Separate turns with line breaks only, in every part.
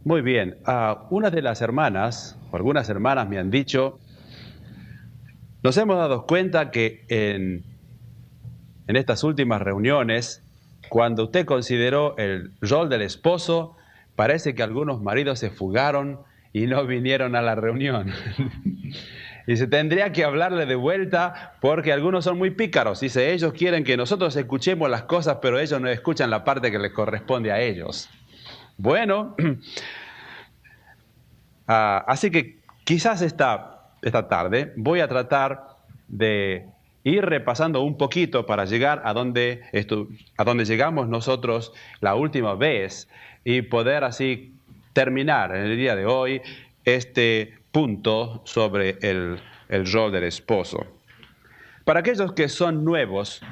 Muy bien. Una de las hermanas, o algunas hermanas me han dicho, nos hemos dado cuenta que en estas últimas reuniones, cuando usted consideró el rol del esposo, parece que algunos maridos se fugaron y no vinieron a la reunión. Y se tendría que hablarle de vuelta porque algunos son muy pícaros. Dice, ellos quieren que nosotros escuchemos las cosas, pero ellos no escuchan la parte que les corresponde a ellos. Bueno, así que quizás esta tarde voy a tratar de ir repasando un poquito para llegar a donde llegamos nosotros la última vez y poder así terminar en el día de hoy este punto sobre el rol del esposo. Para aquellos que son nuevos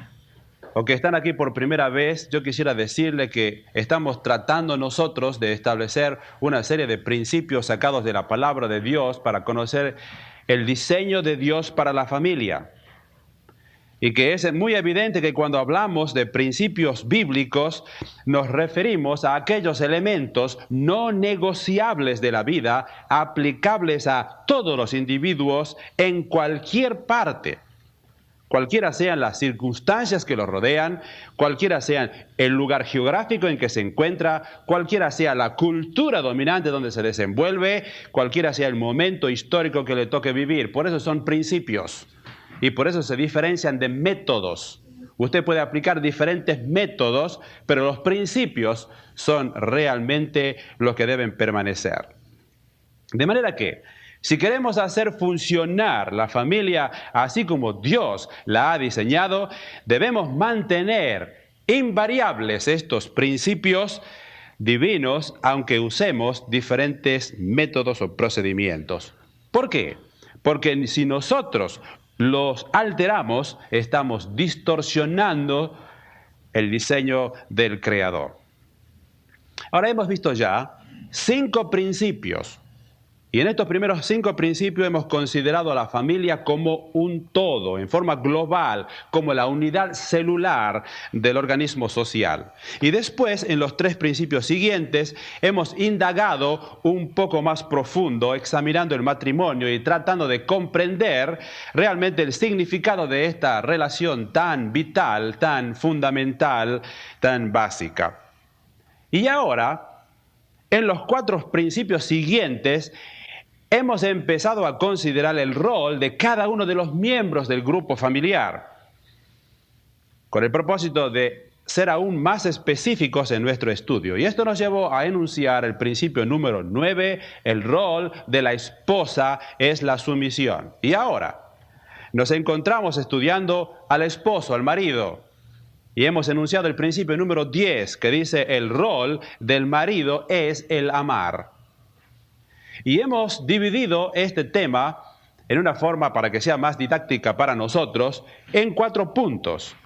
o que están aquí por primera vez, yo quisiera decirle que estamos tratando nosotros de establecer una serie de principios sacados de la palabra de Dios para conocer el diseño de Dios para la familia. Y que es muy evidente que cuando hablamos de principios bíblicos, nos referimos a aquellos elementos no negociables de la vida, aplicables a todos los individuos en cualquier parte. Cualquiera sean las circunstancias que lo rodean, cualquiera sea el lugar geográfico en que se encuentra, cualquiera sea la cultura dominante donde se desenvuelve, cualquiera sea el momento histórico que le toque vivir. Por eso son principios y por eso se diferencian de métodos. Usted puede aplicar diferentes métodos, pero los principios son realmente los que deben permanecer. De manera que, si queremos hacer funcionar la familia así como Dios la ha diseñado, debemos mantener invariables estos principios divinos, aunque usemos diferentes métodos o procedimientos. ¿Por qué? Porque si nosotros los alteramos, estamos distorsionando el diseño del Creador. Ahora hemos visto ya 5 principios. Y en estos primeros 5 principios hemos considerado a la familia como un todo, en forma global, como la unidad celular del organismo social. Y después, en los 3 principios siguientes, hemos indagado un poco más profundo, examinando el matrimonio y tratando de comprender realmente el significado de esta relación tan vital, tan fundamental, tan básica. Y ahora, en los 4 principios siguientes, hemos empezado a considerar el rol de cada uno de los miembros del grupo familiar, con el propósito de ser aún más específicos en nuestro estudio. Y esto nos llevó a enunciar el principio número 9, el rol de la esposa es la sumisión. Y ahora nos encontramos estudiando al esposo, al marido. Y hemos enunciado el principio número 10, que dice el rol del marido es el amar. Y hemos dividido este tema en una forma para que sea más didáctica para nosotros en 4 puntos.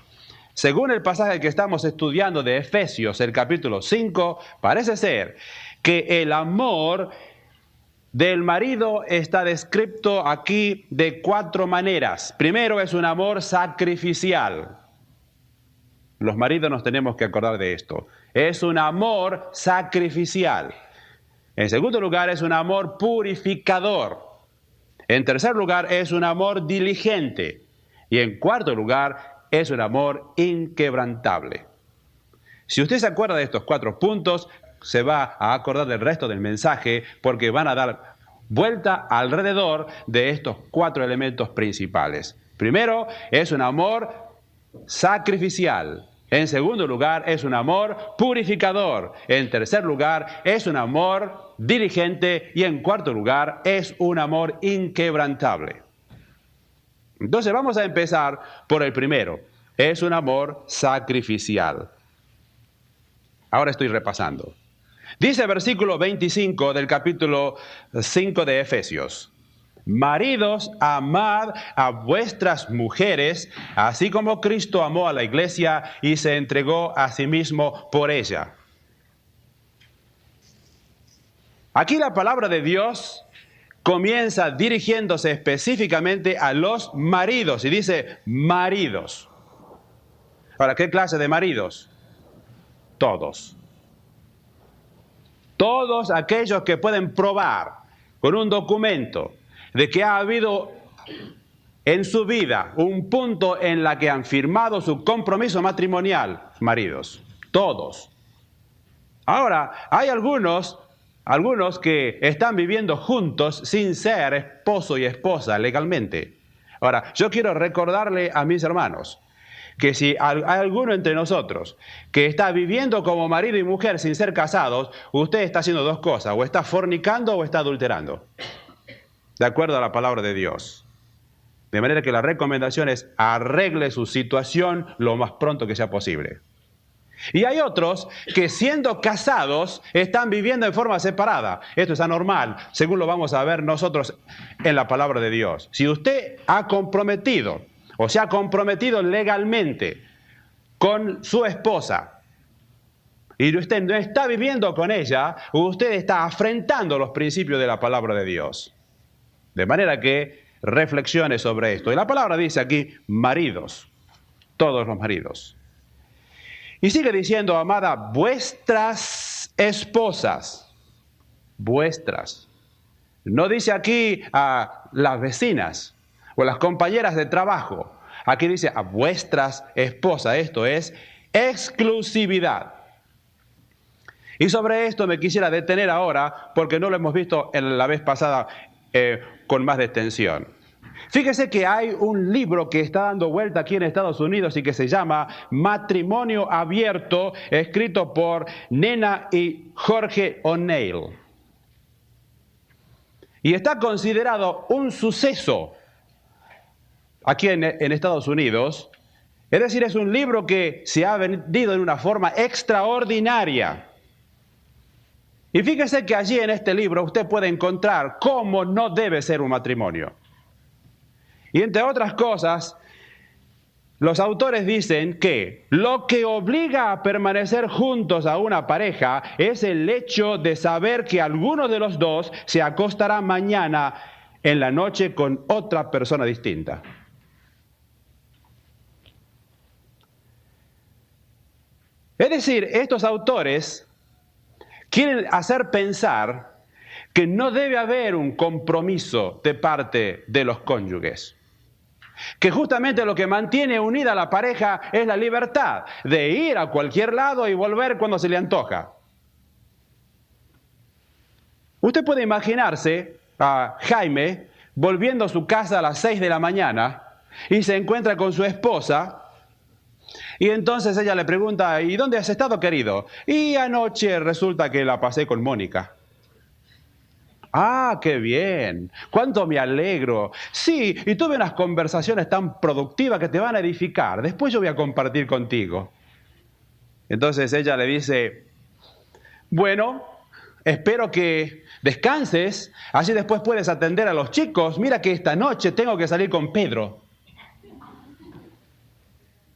Según el pasaje que estamos estudiando de Efesios, el capítulo 5, parece ser que el amor del marido está descrito aquí de 4 maneras. Primero es un amor sacrificial. Los maridos nos tenemos que acordar de esto. Es un amor sacrificial. En segundo lugar, es un amor purificador. En tercer lugar, es un amor diligente. Y en cuarto lugar, es un amor inquebrantable. Si usted se acuerda de estos 4 puntos, se va a acordar del resto del mensaje porque van a dar vuelta alrededor de estos 4 elementos principales. Primero, es un amor sacrificial. En segundo lugar, es un amor purificador. En tercer lugar, es un amor diligente. Y en cuarto lugar, es un amor inquebrantable. Entonces vamos a empezar por el primero. Es un amor sacrificial. Ahora estoy repasando. Dice versículo 25 del capítulo 5 de Efesios. Maridos, amad a vuestras mujeres, así como Cristo amó a la iglesia y se entregó a sí mismo por ella. Aquí la palabra de Dios comienza dirigiéndose específicamente a los maridos y dice maridos. Ahora, ¿qué clase de maridos? Todos. Todos aquellos que pueden probar con un documento de que ha habido en su vida un punto en la que han firmado su compromiso matrimonial, maridos, todos. Ahora, hay algunos que están viviendo juntos sin ser esposo y esposa legalmente. Ahora, yo quiero recordarle a mis hermanos que si hay alguno entre nosotros que está viviendo como marido y mujer sin ser casados, usted está haciendo dos cosas, o está fornicando o está adulterando, de acuerdo a la palabra de Dios. De manera que la recomendación es arregle su situación lo más pronto que sea posible. Y hay otros que siendo casados están viviendo en forma separada. Esto es anormal, según lo vamos a ver nosotros en la palabra de Dios. Si usted ha comprometido o se ha comprometido legalmente con su esposa y usted no está viviendo con ella, usted está afrentando los principios de la palabra de Dios. De manera que reflexione sobre esto. Y la palabra dice aquí, maridos, todos los maridos. Y sigue diciendo, amada, vuestras esposas, vuestras. No dice aquí a las vecinas o las compañeras de trabajo. Aquí dice a vuestras esposas. Esto es exclusividad. Y sobre esto me quisiera detener ahora porque no lo hemos visto en la vez pasada con más extensión. Fíjese que hay un libro que está dando vuelta aquí en Estados Unidos y que se llama Matrimonio Abierto, escrito por Nena y Jorge O'Neill. Y está considerado un suceso aquí en Estados Unidos. Es decir, es un libro que se ha vendido en una forma extraordinaria. Y fíjese que allí en este libro usted puede encontrar cómo no debe ser un matrimonio. Y entre otras cosas, los autores dicen que lo que obliga a permanecer juntos a una pareja es el hecho de saber que alguno de los dos se acostará mañana en la noche con otra persona distinta. Es decir, estos autores quieren hacer pensar que no debe haber un compromiso de parte de los cónyuges. Que justamente lo que mantiene unida a la pareja es la libertad de ir a cualquier lado y volver cuando se le antoja. Usted puede imaginarse a Jaime volviendo a su casa a las 6 de la mañana y se encuentra con su esposa y entonces ella le pregunta, ¿y dónde has estado, querido? Y anoche resulta que la pasé con Mónica. ¡Ah, qué bien! ¡Cuánto me alegro! Sí, y tuve unas conversaciones tan productivas que te van a edificar. Después yo voy a compartir contigo. Entonces ella le dice, bueno, espero que descanses, así después puedes atender a los chicos. Mira que esta noche tengo que salir con Pedro.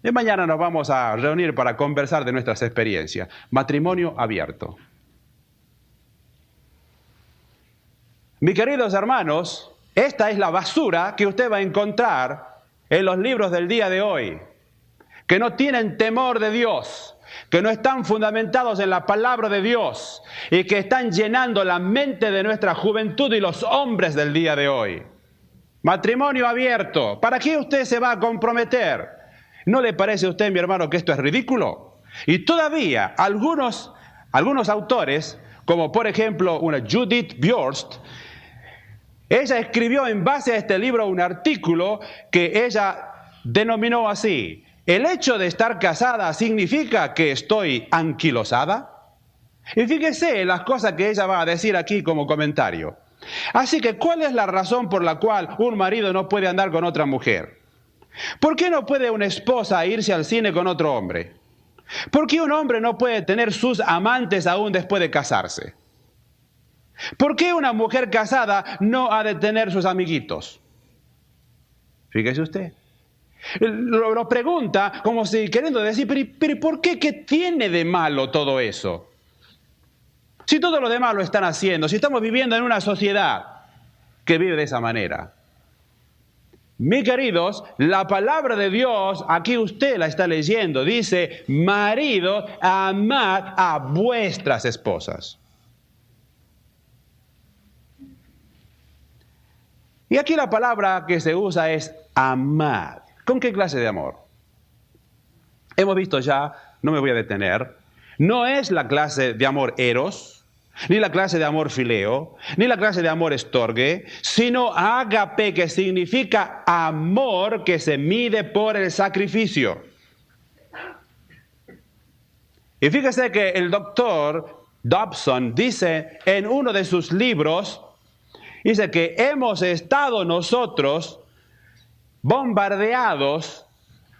Y mañana nos vamos a reunir para conversar de nuestras experiencias. Matrimonio abierto. Mis queridos hermanos, esta es la basura que usted va a encontrar en los libros del día de hoy, que no tienen temor de Dios, que no están fundamentados en la palabra de Dios y que están llenando la mente de nuestra juventud y los hombres del día de hoy. Matrimonio abierto. ¿Para qué usted se va a comprometer? ¿No le parece a usted, mi hermano, que esto es ridículo? Y todavía algunos autores, como por ejemplo una Judith Bjorst, ella escribió en base a este libro un artículo que ella denominó así: ¿el hecho de estar casada significa que estoy anquilosada? Y fíjese las cosas que ella va a decir aquí como comentario. Así que, ¿cuál es la razón por la cual un marido no puede andar con otra mujer? ¿Por qué no puede una esposa irse al cine con otro hombre? ¿Por qué un hombre no puede tener sus amantes aún después de casarse? ¿Por qué una mujer casada no ha de tener sus amiguitos? Fíjese usted. Lo pregunta como si queriendo decir, pero ¿por qué? ¿Qué tiene de malo todo eso? Si todo lo demás lo están haciendo, si estamos viviendo en una sociedad que vive de esa manera. Mis queridos, la palabra de Dios, aquí usted la está leyendo, dice, marido, amad a vuestras esposas. Y aquí la palabra que se usa es amar. ¿Con qué clase de amor? Hemos visto ya, no me voy a detener, no es la clase de amor eros, ni la clase de amor fileo, ni la clase de amor estorge, sino ágape, que significa amor que se mide por el sacrificio. Y fíjese que el doctor Dobson dice en uno de sus libros, dice que hemos estado nosotros bombardeados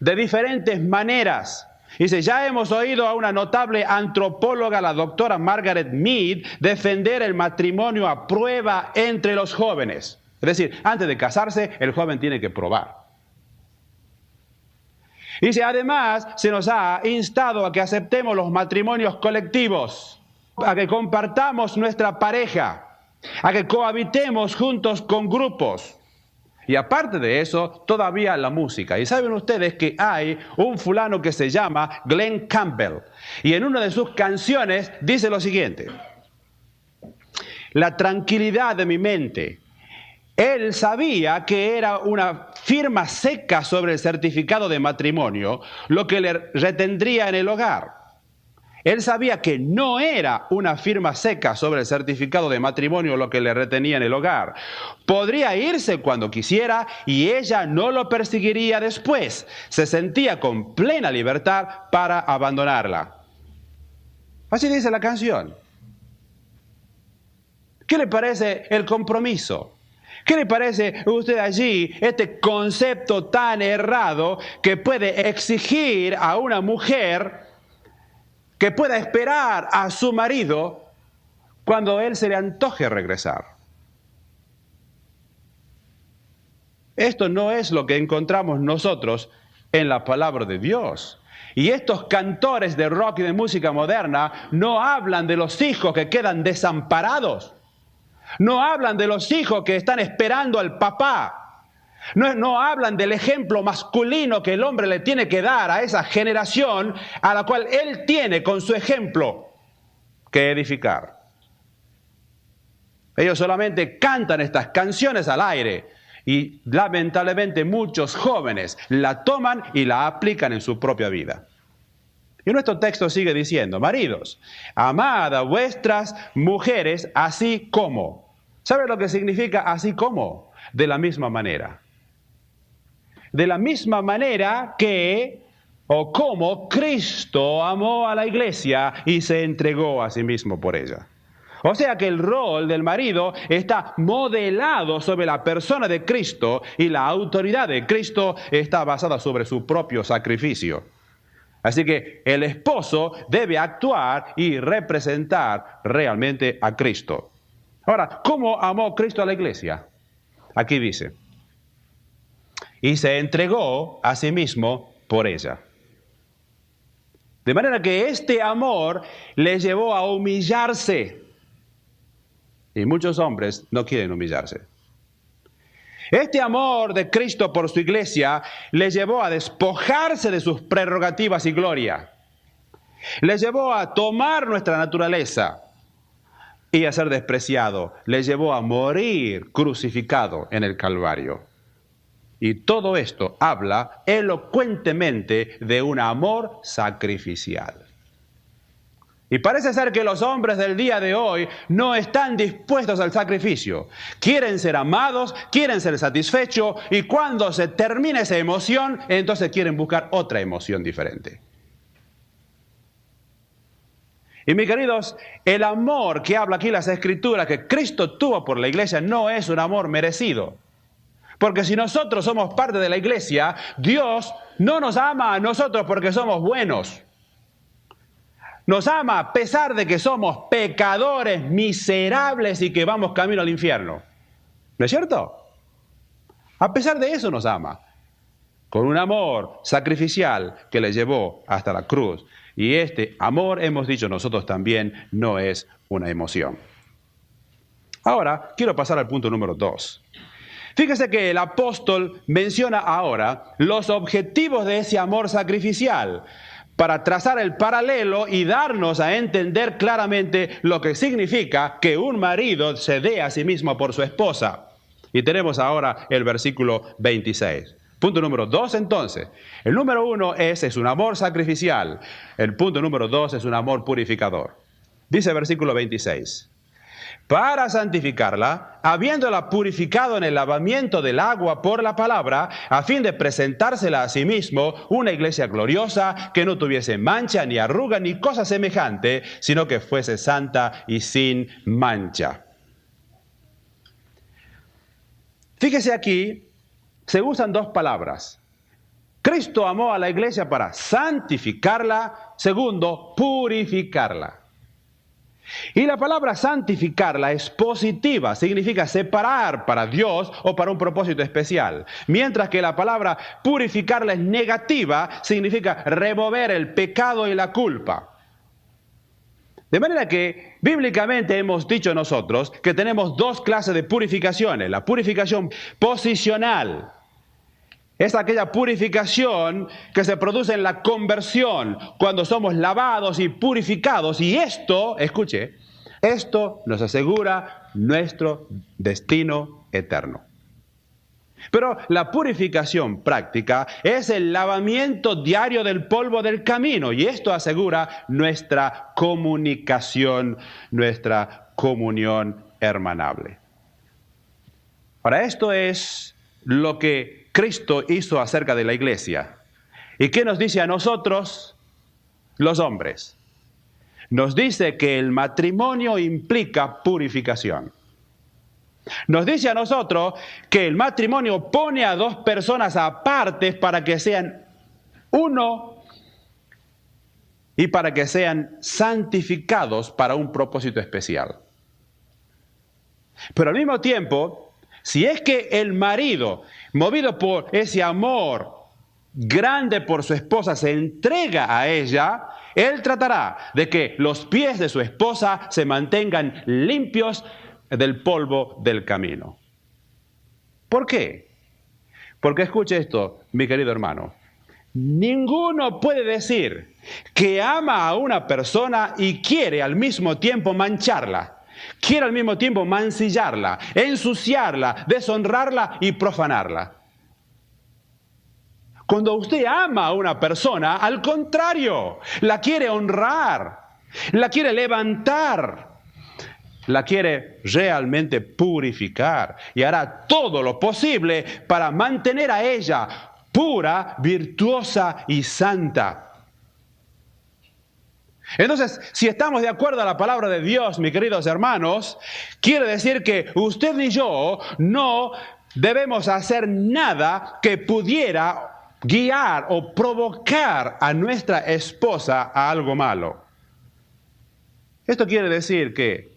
de diferentes maneras. Dice, ya hemos oído a una notable antropóloga, la doctora Margaret Mead, defender el matrimonio a prueba entre los jóvenes. Es decir, antes de casarse, el joven tiene que probar. Dice, además, se nos ha instado a que aceptemos los matrimonios colectivos, a que compartamos nuestra pareja, a que cohabitemos juntos con grupos. Y aparte de eso, todavía la música. Y saben ustedes que hay un fulano que se llama Glenn Campbell. Y en una de sus canciones dice lo siguiente: la tranquilidad de mi mente. Él sabía que era una firma seca sobre el certificado de matrimonio, lo que le retendría en el hogar. Él sabía que no era una firma seca sobre el certificado de matrimonio lo que le retenía en el hogar. Podría irse cuando quisiera y ella no lo perseguiría después. Se sentía con plena libertad para abandonarla. Así dice la canción. ¿Qué le parece el compromiso? ¿Qué le parece a usted allí este concepto tan errado que puede exigir a una mujer que pueda esperar a su marido cuando él se le antoje regresar? Esto no es lo que encontramos nosotros en la palabra de Dios. Y estos cantores de rock y de música moderna no hablan de los hijos que quedan desamparados. No hablan de los hijos que están esperando al papá. No hablan del ejemplo masculino que el hombre le tiene que dar a esa generación a la cual él tiene con su ejemplo que edificar. Ellos solamente cantan estas canciones al aire y lamentablemente muchos jóvenes la toman y la aplican en su propia vida. Y nuestro texto sigue diciendo, maridos, amad a vuestras mujeres así como. ¿Sabe lo que significa así como? De la misma manera. De la misma manera que, o como Cristo amó a la iglesia y se entregó a sí mismo por ella. O sea que el rol del marido está modelado sobre la persona de Cristo y la autoridad de Cristo está basada sobre su propio sacrificio. Así que el esposo debe actuar y representar realmente a Cristo. Ahora, ¿cómo amó Cristo a la iglesia? Aquí dice, y se entregó a sí mismo por ella. De manera que este amor le llevó a humillarse. Y muchos hombres no quieren humillarse. Este amor de Cristo por su iglesia le llevó a despojarse de sus prerrogativas y gloria. Le llevó a tomar nuestra naturaleza y a ser despreciado. Le llevó a morir crucificado en el Calvario. Y todo esto habla elocuentemente de un amor sacrificial. Y parece ser que los hombres del día de hoy no están dispuestos al sacrificio. Quieren ser amados, quieren ser satisfechos y cuando se termina esa emoción, entonces quieren buscar otra emoción diferente. Y mis queridos, el amor que habla aquí las Escrituras que Cristo tuvo por la iglesia no es un amor merecido. Porque si nosotros somos parte de la iglesia, Dios no nos ama a nosotros porque somos buenos. Nos ama a pesar de que somos pecadores, miserables y que vamos camino al infierno. ¿No es cierto? A pesar de eso nos ama. Con un amor sacrificial que le llevó hasta la cruz. Y este amor, hemos dicho nosotros también, no es una emoción. Ahora, quiero pasar al punto número 2. Fíjese que el apóstol menciona ahora los objetivos de ese amor sacrificial para trazar el paralelo y darnos a entender claramente lo que significa que un marido se dé a sí mismo por su esposa. Y tenemos ahora el versículo 26. Punto número 2 entonces. El número 1 es un amor sacrificial. El punto número 2 es un amor purificador. Dice el versículo 26. Para santificarla, habiéndola purificado en el lavamiento del agua por la palabra, a fin de presentársela a sí mismo una iglesia gloriosa, que no tuviese mancha, ni arruga, ni cosa semejante, sino que fuese santa y sin mancha. Fíjese aquí, se usan dos palabras. Cristo amó a la iglesia para santificarla, segundo, purificarla. Y la palabra santificarla es positiva, significa separar para Dios o para un propósito especial. Mientras que la palabra purificarla es negativa, significa remover el pecado y la culpa. De manera que, bíblicamente hemos dicho nosotros que tenemos dos clases de purificaciones. La purificación posicional es aquella purificación que se produce en la conversión, cuando somos lavados y purificados. Y esto, escuche, esto nos asegura nuestro destino eterno. Pero la purificación práctica es el lavamiento diario del polvo del camino, y esto asegura nuestra comunicación, nuestra comunión hermanable. Ahora, esto es lo que Cristo hizo acerca de la iglesia. ¿Y qué nos dice a nosotros, los hombres? Nos dice que el matrimonio implica purificación. Nos dice a nosotros que el matrimonio pone a dos personas aparte para que sean uno y para que sean santificados para un propósito especial. Pero al mismo tiempo, si es que el marido, movido por ese amor grande por su esposa, se entrega a ella, él tratará de que los pies de su esposa se mantengan limpios del polvo del camino. ¿Por qué? Porque escuche esto, mi querido hermano. Ninguno puede decir que ama a una persona y quiere al mismo tiempo mancharla. Quiere al mismo tiempo mancillarla, ensuciarla, deshonrarla y profanarla. Cuando usted ama a una persona, al contrario, la quiere honrar, la quiere levantar, la quiere realmente purificar y hará todo lo posible para mantener a ella pura, virtuosa y santa. Entonces, si estamos de acuerdo a la palabra de Dios, mis queridos hermanos, quiere decir que usted y yo no debemos hacer nada que pudiera guiar o provocar a nuestra esposa a algo malo. Esto quiere decir que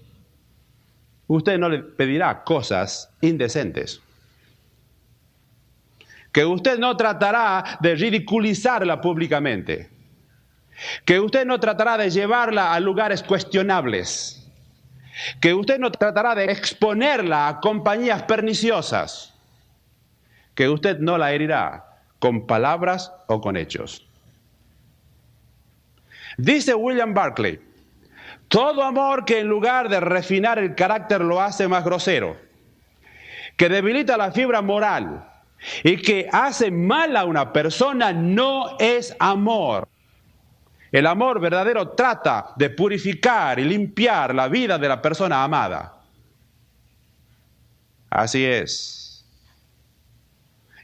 usted no le pedirá cosas indecentes, que usted no tratará de ridiculizarla públicamente, que usted no tratará de llevarla a lugares cuestionables, que usted no tratará de exponerla a compañías perniciosas, que usted no la herirá con palabras o con hechos. Dice William Barclay: todo amor que en lugar de refinar el carácter lo hace más grosero, que debilita la fibra moral y que hace mal a una persona no es amor. El amor verdadero trata de purificar y limpiar la vida de la persona amada. Así es.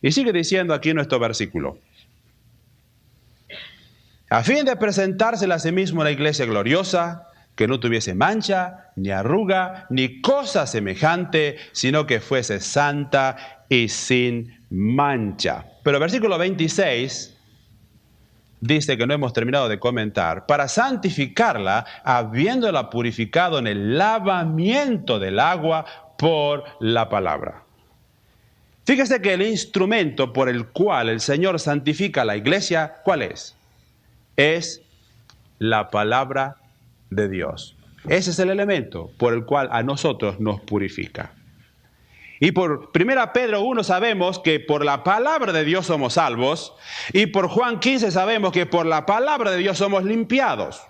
Y sigue diciendo aquí nuestro versículo: a fin de presentársela a sí mismo la iglesia gloriosa, que no tuviese mancha, ni arruga, ni cosa semejante, sino que fuese santa y sin mancha. Pero el versículo 26 dice, que no hemos terminado de comentar, para santificarla, habiéndola purificado en el lavamiento del agua por la palabra. Fíjese que el instrumento por el cual el Señor santifica a la iglesia, ¿cuál es? Es la palabra de Dios. Ese es el elemento por el cual a nosotros nos purifica. Y por 1 Pedro 1 sabemos que por la palabra de Dios somos salvos, y por Juan 15 sabemos que por la palabra de Dios somos limpiados.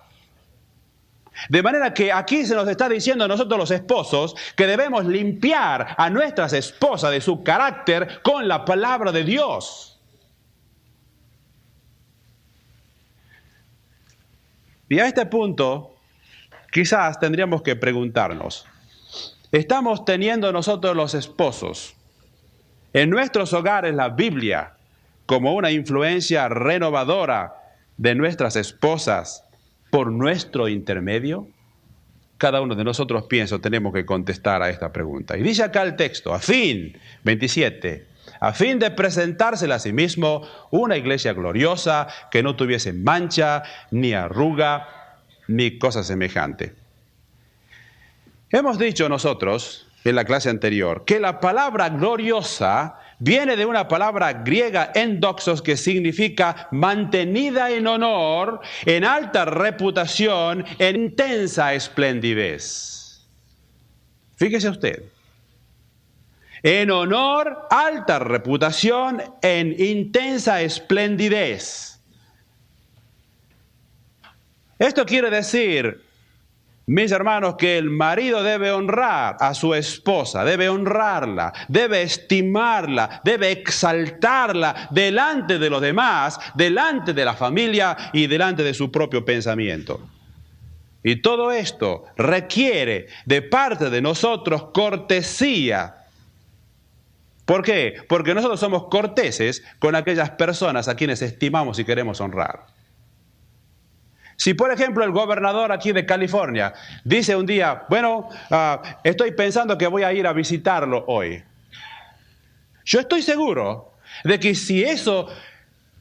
De manera que aquí se nos está diciendo a nosotros los esposos que debemos limpiar a nuestras esposas de su carácter con la palabra de Dios. Y a este punto, quizás tendríamos que preguntarnos, ¿estamos teniendo nosotros los esposos en nuestros hogares la Biblia como una influencia renovadora de nuestras esposas por nuestro intermedio? Cada uno de nosotros, pienso, tenemos que contestar a esta pregunta. Y dice acá el texto, 27, a fin de presentársela a sí mismo una iglesia gloriosa, que no tuviese mancha, ni arruga, ni cosa semejante. Hemos dicho nosotros, en la clase anterior, que la palabra gloriosa viene de una palabra griega endoxos que significa mantenida en honor, en alta reputación, en intensa esplendidez. Fíjese usted. En honor, alta reputación, en intensa esplendidez. Esto quiere decir, mis hermanos, que el marido debe honrar a su esposa, debe honrarla, debe estimarla, debe exaltarla delante de los demás, delante de la familia y delante de su propio pensamiento. Y todo esto requiere de parte de nosotros cortesía. ¿Por qué? Porque nosotros somos corteses con aquellas personas a quienes estimamos y queremos honrar. Si, por ejemplo, el gobernador aquí de California dice un día, bueno, estoy pensando que voy a ir a visitarlo hoy. Yo estoy seguro de que si eso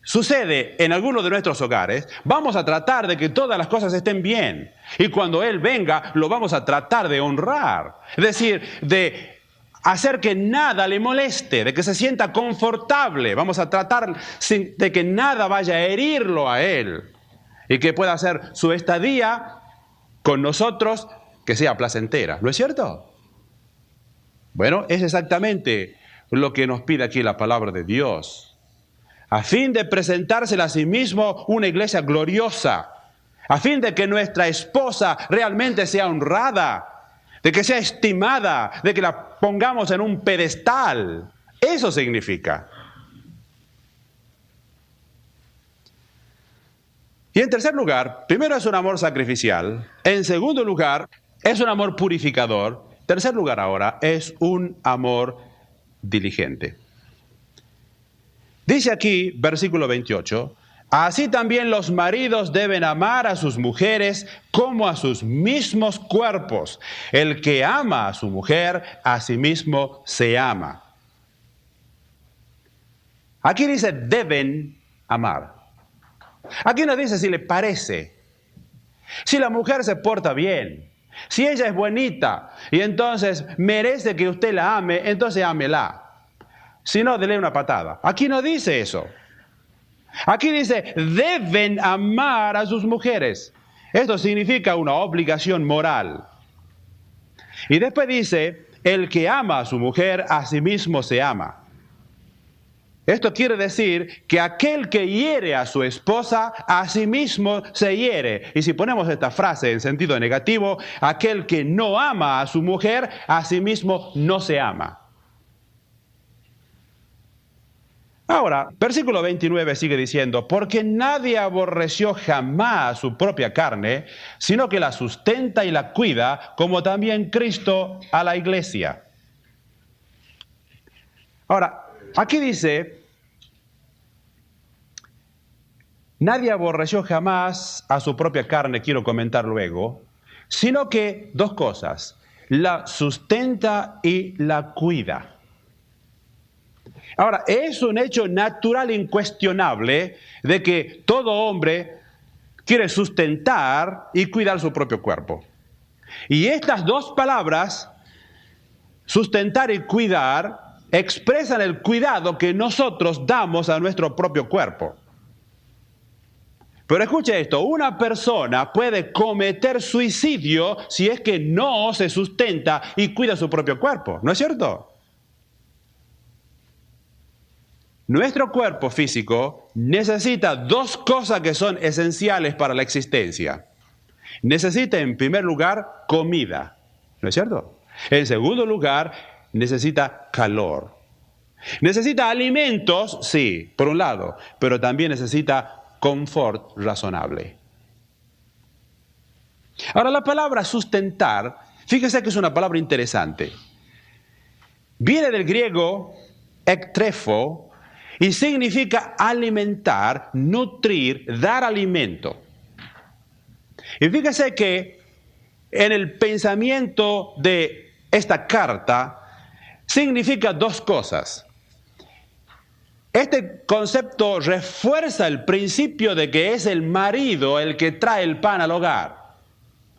sucede en alguno de nuestros hogares, vamos a tratar de que todas las cosas estén bien. Y cuando él venga, lo vamos a tratar de honrar. Es decir, de hacer que nada le moleste, de que se sienta confortable. Vamos a tratar de que nada vaya a herirlo a él. Y que pueda hacer su estadía con nosotros que sea placentera. ¿No es cierto? Bueno, es exactamente lo que nos pide aquí la palabra de Dios. A fin de presentársela a sí mismo una iglesia gloriosa. A fin de que nuestra esposa realmente sea honrada. De que sea estimada. De que la pongamos en un pedestal. Eso significa. Y en tercer lugar, primero es un amor sacrificial. En segundo lugar, es un amor purificador. En tercer lugar ahora, es un amor diligente. Dice aquí, versículo 28, así también los maridos deben amar a sus mujeres como a sus mismos cuerpos. El que ama a su mujer, a sí mismo se ama. Aquí dice, deben amar. Aquí no dice si le parece, si la mujer se porta bien, si ella es bonita y entonces merece que usted la ame, entonces ámela. Si no, dele una patada. Aquí no dice eso. Aquí dice, deben amar a sus mujeres. Esto significa una obligación moral. Y después dice, el que ama a su mujer, a sí mismo se ama. Esto quiere decir que aquel que hiere a su esposa, a sí mismo se hiere. Y si ponemos esta frase en sentido negativo, aquel que no ama a su mujer, a sí mismo no se ama. Ahora, versículo 29 sigue diciendo, porque nadie aborreció jamás su propia carne, sino que la sustenta y la cuida, como también Cristo a la iglesia. Ahora, aquí dice, nadie aborreció jamás a su propia carne, quiero comentar luego, sino que dos cosas, la sustenta y la cuida. Ahora, es un hecho natural incuestionable de que todo hombre quiere sustentar y cuidar su propio cuerpo. Y estas dos palabras, sustentar y cuidar, expresan el cuidado que nosotros damos a nuestro propio cuerpo. Pero escuche esto, una persona puede cometer suicidio si es que no se sustenta y cuida su propio cuerpo, ¿no es cierto? Nuestro cuerpo físico necesita dos cosas que son esenciales para la existencia. necesita en primer lugar comida, ¿no es cierto? En segundo lugar, necesita calor. Necesita alimentos, sí, por un lado, pero también necesita confort razonable. Ahora, la palabra sustentar, fíjese que es una palabra interesante. Viene del griego ektrefo y significa alimentar, nutrir, dar alimento. Y fíjese que en el pensamiento de esta carta significa dos cosas. Este concepto refuerza el principio de que es el marido el que trae el pan al hogar.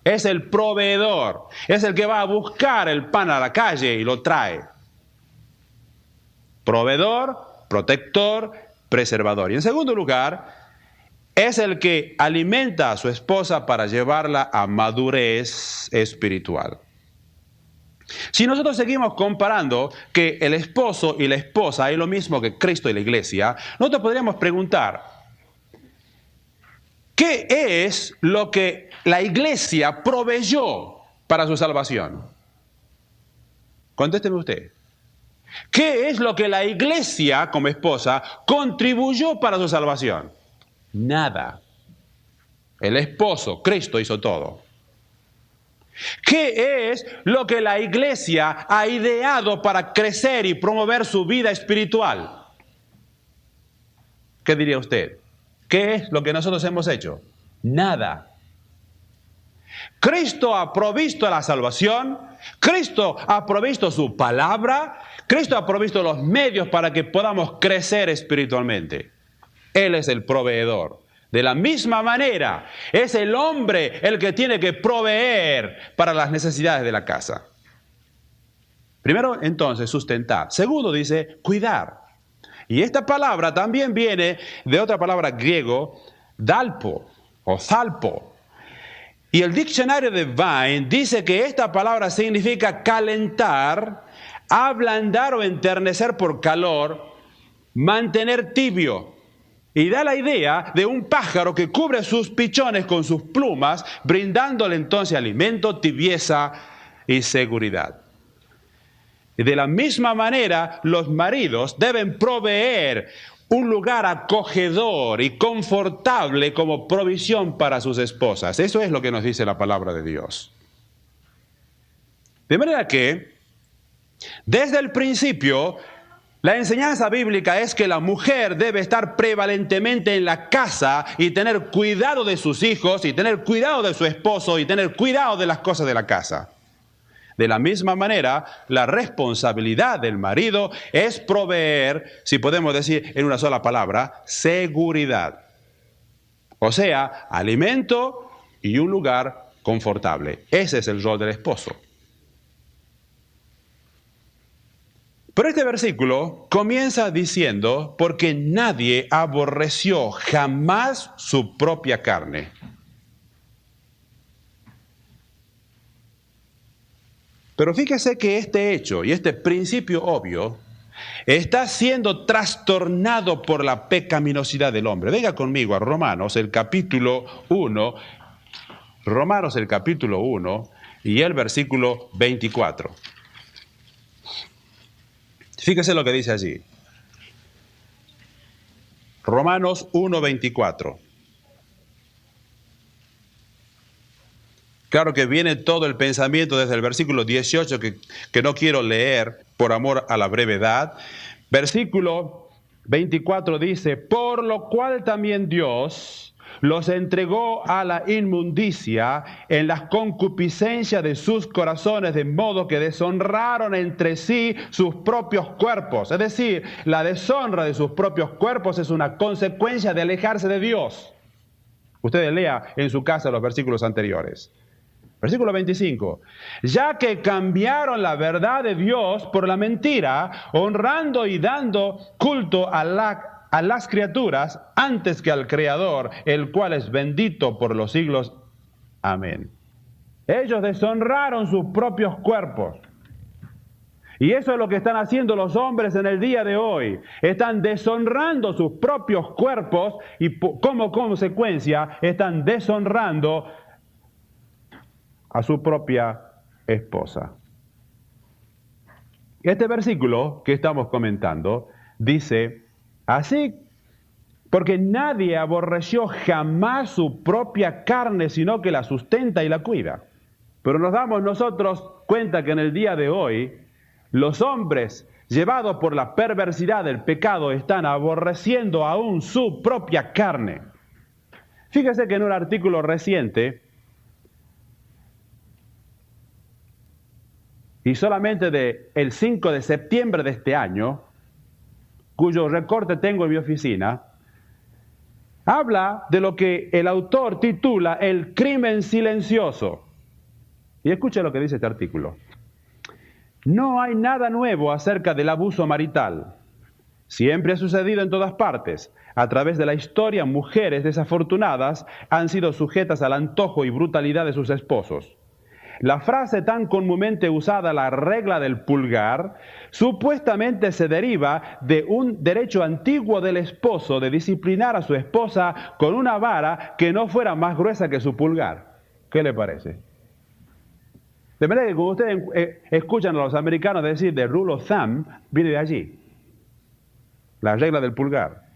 Es el proveedor, es el que va a buscar el pan a la calle y lo trae. Proveedor, protector, preservador. Y en segundo lugar, es el que alimenta a su esposa para llevarla a madurez espiritual. Si nosotros seguimos comparando que el esposo y la esposa es lo mismo que Cristo y la iglesia, nosotros podríamos preguntar, ¿qué es lo que la iglesia proveyó para su salvación? Contésteme usted. ¿Qué es lo que la iglesia, como esposa, contribuyó para su salvación? Nada. El esposo, Cristo, hizo todo. ¿Qué es lo que la iglesia ha ideado para crecer y promover su vida espiritual? ¿Qué diría usted? ¿Qué es lo que nosotros hemos hecho? Nada. Cristo ha provisto la salvación, Cristo ha provisto su palabra, Cristo ha provisto los medios para que podamos crecer espiritualmente. Él es el proveedor. De la misma manera, es el hombre el que tiene que proveer para las necesidades de la casa. Primero, entonces, sustentar. Segundo, dice, cuidar. Y esta palabra también viene de otra palabra griego, dalpo o zalpo. Y el diccionario de Vine dice que esta palabra significa calentar, ablandar o enternecer por calor, mantener tibio. Y da la idea de un pájaro que cubre sus pichones con sus plumas, brindándole entonces alimento, tibieza y seguridad. Y de la misma manera, los maridos deben proveer un lugar acogedor y confortable como provisión para sus esposas. Eso es lo que nos dice la palabra de Dios. De manera que, desde el principio, la enseñanza bíblica es que la mujer debe estar prevalentemente en la casa y tener cuidado de sus hijos, y tener cuidado de su esposo, y tener cuidado de las cosas de la casa. De la misma manera, la responsabilidad del marido es proveer, si podemos decir en una sola palabra, seguridad. O sea, alimento y un lugar confortable. Ese es el rol del esposo. Pero este versículo comienza diciendo, porque nadie aborreció jamás su propia carne. Pero fíjese que este hecho y este principio obvio está siendo trastornado por la pecaminosidad del hombre. Venga conmigo a Romanos, el capítulo 1. Romanos, el capítulo 1 y el versículo 24. Fíjese lo que dice allí. Romanos 1:24. Claro que viene todo el pensamiento desde el versículo 18 que no quiero leer por amor a la brevedad. Versículo 24 dice, por lo cual también Dios los entregó a la inmundicia en las concupiscencias de sus corazones, de modo que deshonraron entre sí sus propios cuerpos. Es decir, la deshonra de sus propios cuerpos es una consecuencia de alejarse de Dios. Ustedes lean en su casa los versículos anteriores. Versículo 25. Ya que cambiaron la verdad de Dios por la mentira, honrando y dando culto a las criaturas antes que al Creador, el cual es bendito por los siglos. Amén. Ellos deshonraron sus propios cuerpos. Y eso es lo que están haciendo los hombres en el día de hoy. Están deshonrando sus propios cuerpos y como consecuencia están deshonrando a su propia esposa. Este versículo que estamos comentando dice, así, porque nadie aborreció jamás su propia carne, sino que la sustenta y la cuida. Pero nos damos nosotros cuenta que en el día de hoy, los hombres, llevados por la perversidad del pecado, están aborreciendo aún su propia carne. Fíjese que en un artículo reciente, y solamente del 5 de septiembre de este año, cuyo recorte tengo en mi oficina, habla de lo que el autor titula el crimen silencioso. Y escuche lo que dice este artículo. No hay nada nuevo acerca del abuso marital. Siempre ha sucedido en todas partes. A través de la historia, mujeres desafortunadas han sido sujetas al antojo y brutalidad de sus esposos. La frase tan comúnmente usada, la regla del pulgar, supuestamente se deriva de un derecho antiguo del esposo de disciplinar a su esposa con una vara que no fuera más gruesa que su pulgar. ¿Qué le parece? De manera que cuando ustedes escuchan a los americanos decir the rule of thumb, viene de allí. La regla del pulgar.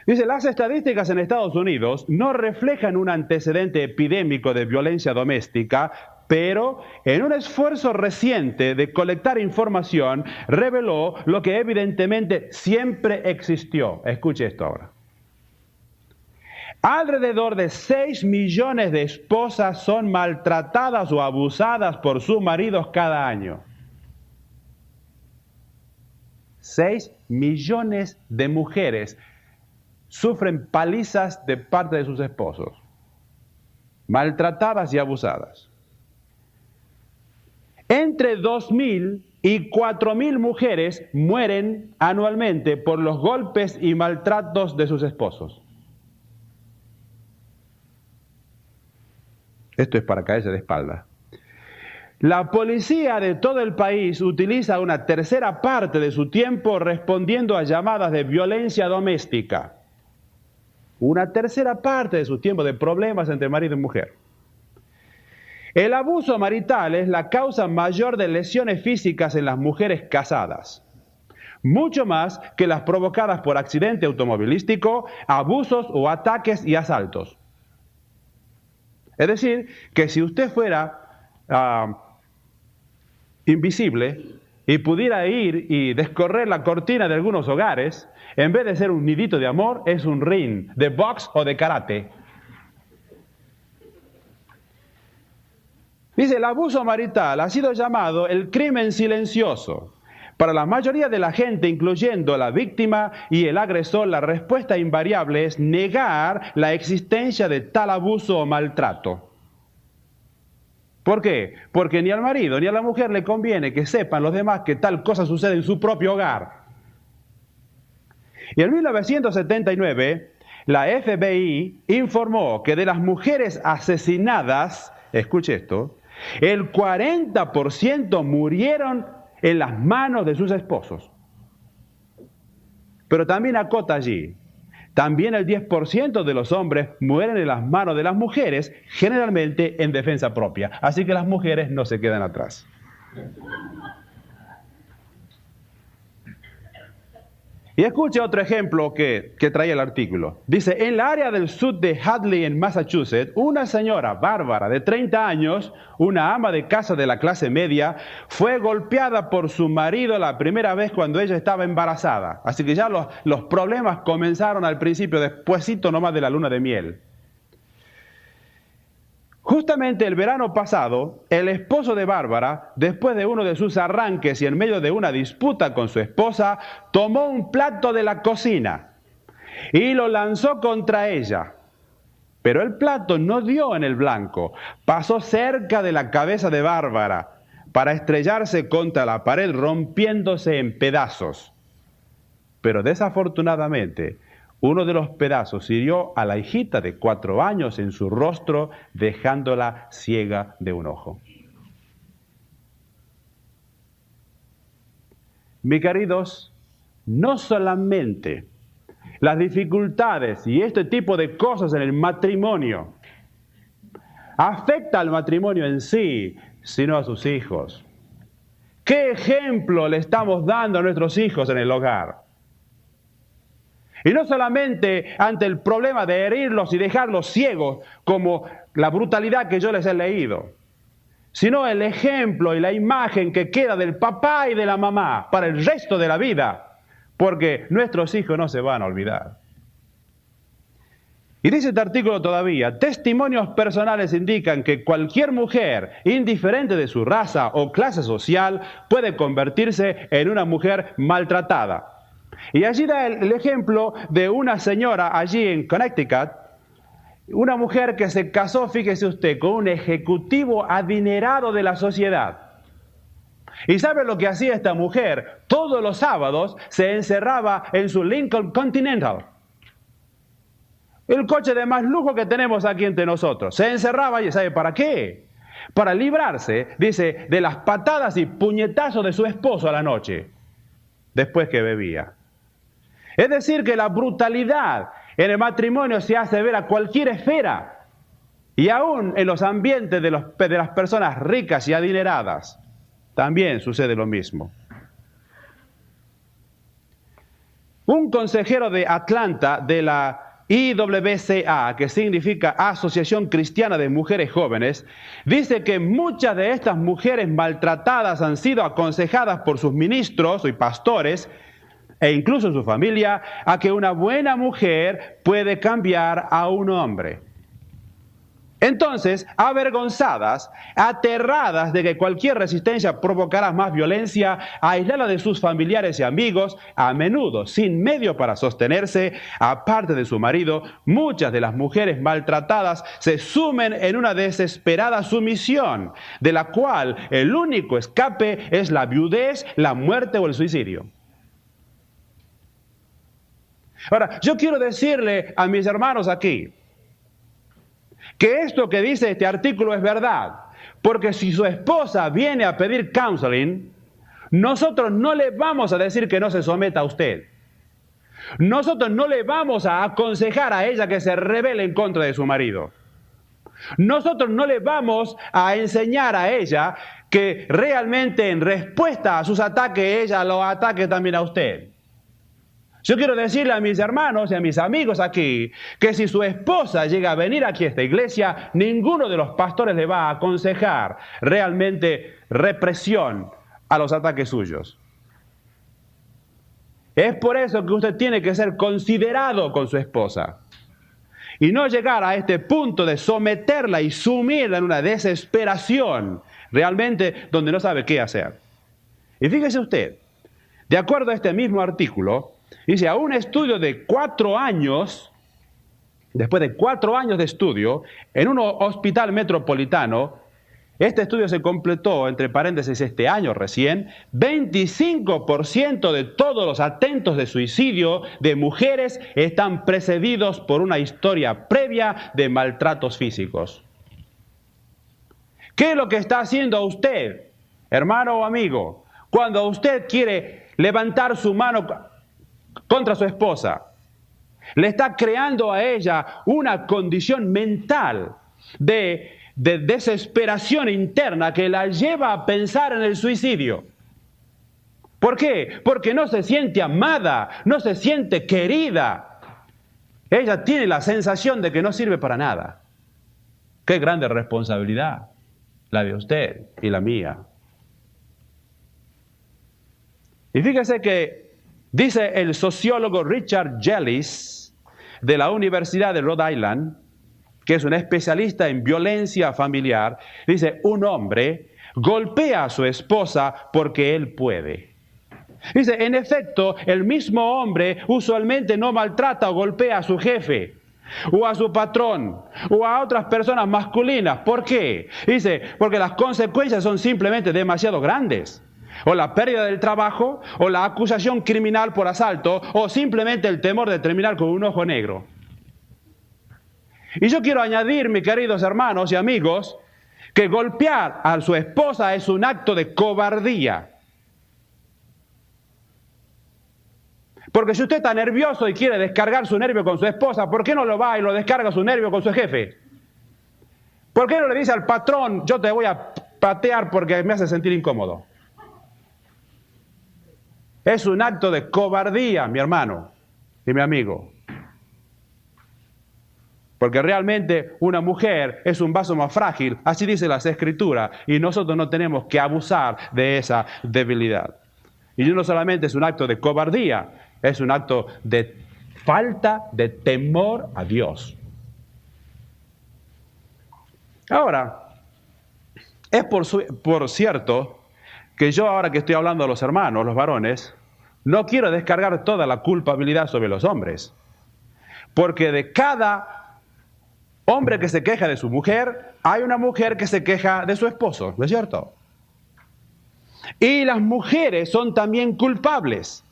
Dice, las estadísticas en Estados Unidos no reflejan un antecedente epidémico de violencia doméstica, pero en un esfuerzo reciente de colectar información reveló lo que evidentemente siempre existió. Escuche esto ahora. Alrededor de 6 millones de esposas son maltratadas o abusadas por sus maridos cada año. 6 millones de mujeres sufren palizas de parte de sus esposos, maltratadas y abusadas. Entre 2.000 y 4.000 mujeres mueren anualmente por los golpes y maltratos de sus esposos. Esto es para caerse de espalda. La policía de todo el país utiliza una tercera parte de su tiempo respondiendo a llamadas de violencia doméstica. Una tercera parte de su tiempo de problemas entre marido y mujer. El abuso marital es la causa mayor de lesiones físicas en las mujeres casadas. Mucho más que las provocadas por accidente automovilístico, abusos o ataques y asaltos. Es decir, que si usted fuera invisible y pudiera ir y descorrer la cortina de algunos hogares, en vez de ser un nidito de amor, es un ring de box o de karate. Dice, el abuso marital ha sido llamado el crimen silencioso. Para la mayoría de la gente, incluyendo la víctima y el agresor, la respuesta invariable es negar la existencia de tal abuso o maltrato. ¿Por qué? Porque ni al marido ni a la mujer le conviene que sepan los demás que tal cosa sucede en su propio hogar. Y en 1979, la FBI informó que de las mujeres asesinadas, escuche esto, el 40% murieron en las manos de sus esposos. Pero también acota allí, también el 10% de los hombres mueren en las manos de las mujeres, generalmente en defensa propia. Así que las mujeres no se quedan atrás. Y escuche otro ejemplo que traía el artículo. Dice, en la área del sur de Hadley, en Massachusetts, una señora bárbara de 30 años, una ama de casa de la clase media, fue golpeada por su marido la primera vez cuando ella estaba embarazada. Así que ya los problemas comenzaron al principio, despuesito nomás de la luna de miel. Justamente el verano pasado, el esposo de Bárbara, después de uno de sus arranques y en medio de una disputa con su esposa, tomó un plato de la cocina y lo lanzó contra ella. Pero el plato no dio en el blanco, pasó cerca de la cabeza de Bárbara para estrellarse contra la pared, rompiéndose en pedazos. Pero desafortunadamente, uno de los pedazos hirió a la hijita de 4 años en su rostro, dejándola ciega de un ojo. Mis queridos, no solamente las dificultades y este tipo de cosas en el matrimonio afecta al matrimonio en sí, sino a sus hijos. ¿Qué ejemplo le estamos dando a nuestros hijos en el hogar? Y no solamente ante el problema de herirlos y dejarlos ciegos, como la brutalidad que yo les he leído, sino el ejemplo y la imagen que queda del papá y de la mamá para el resto de la vida, porque nuestros hijos no se van a olvidar. Y dice este artículo todavía, testimonios personales indican que cualquier mujer, indiferente de su raza o clase social, puede convertirse en una mujer maltratada. Y allí da el ejemplo de una señora allí en Connecticut, una mujer que se casó, fíjese usted, con un ejecutivo adinerado de la sociedad. ¿Y sabe lo que hacía esta mujer? Todos los sábados se encerraba en su Lincoln Continental, el coche de más lujo que tenemos aquí entre nosotros. Se encerraba y ¿sabe para qué? Para librarse, dice, de las patadas y puñetazos de su esposo a la noche, después que bebía. Es decir, que la brutalidad en el matrimonio se hace ver a cualquier esfera, y aún en los ambientes de las personas ricas y adineradas, también sucede lo mismo. Un consejero de Atlanta de la IWCA, que significa Asociación Cristiana de Mujeres Jóvenes, dice que muchas de estas mujeres maltratadas han sido aconsejadas por sus ministros y pastores, e incluso su familia, a que una buena mujer puede cambiar a un hombre. Entonces, avergonzadas, aterradas de que cualquier resistencia provocará más violencia, aislada de sus familiares y amigos, a menudo sin medio para sostenerse, aparte de su marido, muchas de las mujeres maltratadas se sumen en una desesperada sumisión, de la cual el único escape es la viudez, la muerte o el suicidio. Ahora, yo quiero decirle a mis hermanos aquí, que esto que dice este artículo es verdad, porque si su esposa viene a pedir counseling, nosotros no le vamos a decir que no se someta a usted. Nosotros no le vamos a aconsejar a ella que se rebele en contra de su marido. Nosotros no le vamos a enseñar a ella que realmente en respuesta a sus ataques, ella lo ataque también a usted. Yo quiero decirle a mis hermanos y a mis amigos aquí que si su esposa llega a venir aquí a esta iglesia, ninguno de los pastores le va a aconsejar realmente represión a los ataques suyos. Es por eso que usted tiene que ser considerado con su esposa y no llegar a este punto de someterla y sumirla en una desesperación realmente donde no sabe qué hacer. Y fíjese usted, de acuerdo a este mismo artículo, dice, a un estudio de 4 años, después de 4 años de estudio, en un hospital metropolitano, este estudio se completó, entre paréntesis, este año recién, 25% de todos los atentos de suicidio de mujeres están precedidos por una historia previa de maltratos físicos. ¿Qué es lo que está haciendo usted, hermano o amigo, cuando usted quiere levantar su mano contra su esposa? Le está creando a ella una condición mental de desesperación interna que la lleva a pensar en el suicidio. ¿Por qué? Porque no se siente amada, no se siente querida. Ella tiene la sensación de que no sirve para nada. Qué grande responsabilidad la de usted y la mía. Y fíjese que dice el sociólogo Richard Jellis de la Universidad de Rhode Island, que es un especialista en violencia familiar, dice, un hombre golpea a su esposa porque él puede. Dice, en efecto, el mismo hombre usualmente no maltrata o golpea a su jefe, o a su patrón, o a otras personas masculinas. ¿Por qué? Dice, porque las consecuencias son simplemente demasiado grandes. O la pérdida del trabajo, o la acusación criminal por asalto, o simplemente el temor de terminar con un ojo negro. Y yo quiero añadir, mis queridos hermanos y amigos, que golpear a su esposa es un acto de cobardía. Porque si usted está nervioso y quiere descargar su nervio con su esposa, ¿por qué no lo va y lo descarga su nervio con su jefe? ¿Por qué no le dice al patrón, yo te voy a patear porque me hace sentir incómodo? Es un acto de cobardía, mi hermano y mi amigo. Porque realmente una mujer es un vaso más frágil, así dice las Escrituras, y nosotros no tenemos que abusar de esa debilidad. Y no solamente es un acto de cobardía, es un acto de falta de temor a Dios. Ahora, es por cierto que yo ahora que estoy hablando a los hermanos, los varones, no quiero descargar toda la culpabilidad sobre los hombres. Porque de cada hombre que se queja de su mujer, hay una mujer que se queja de su esposo, ¿no es cierto? Y las mujeres son también culpables.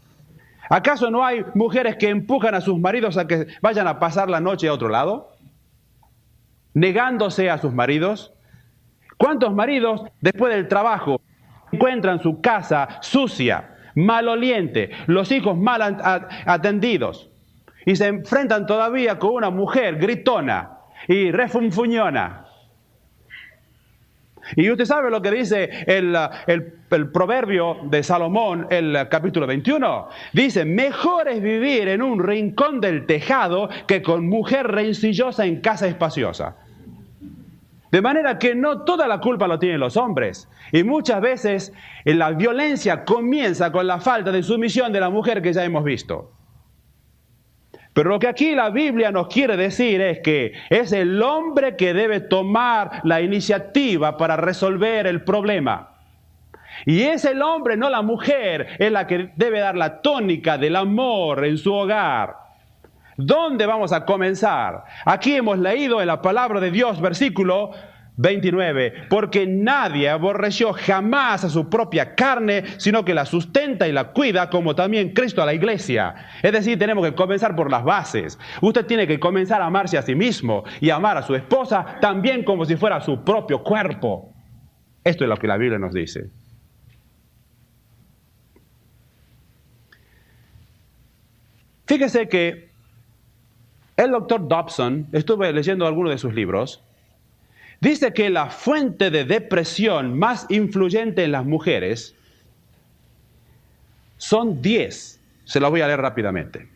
¿Acaso no hay mujeres que empujan a sus maridos a que vayan a pasar la noche a otro lado? Negándose a sus maridos. ¿Cuántos maridos después del trabajo encuentran su casa sucia, maloliente, los hijos mal atendidos y se enfrentan todavía con una mujer gritona y refunfuñona? Y usted sabe lo que dice el proverbio de Salomón, el capítulo 21. Dice, mejor es vivir en un rincón del tejado que con mujer rencillosa en casa espaciosa. De manera que no toda la culpa lo tienen los hombres. Y muchas veces la violencia comienza con la falta de sumisión de la mujer que ya hemos visto. Pero lo que aquí la Biblia nos quiere decir es que es el hombre que debe tomar la iniciativa para resolver el problema. Y es el hombre, no la mujer, es la que debe dar la tónica del amor en su hogar. ¿Dónde vamos a comenzar? Aquí hemos leído en la palabra de Dios, versículo 29, porque nadie aborreció jamás a su propia carne, sino que la sustenta y la cuida, como también Cristo a la iglesia. Es decir, tenemos que comenzar por las bases. Usted tiene que comenzar a amarse a sí mismo y amar a su esposa también como si fuera su propio cuerpo. Esto es lo que la Biblia nos dice. Fíjese que el doctor Dobson, estuve leyendo algunos de sus libros, dice que la fuente de depresión más influyente en las mujeres son 10. Se las voy a leer rápidamente.